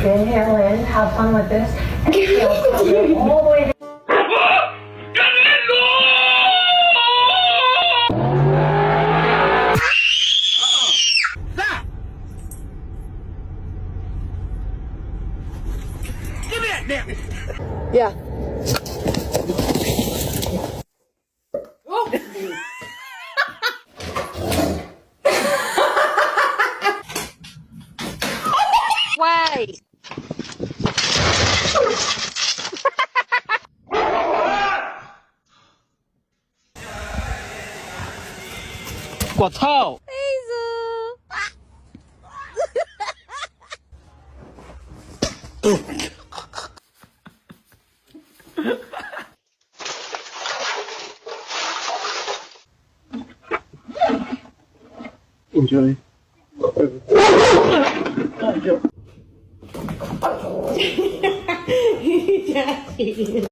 inhale in, have fun with this, exhale, cover all the way down. Yeah. Wait. 我操！ Enjoy.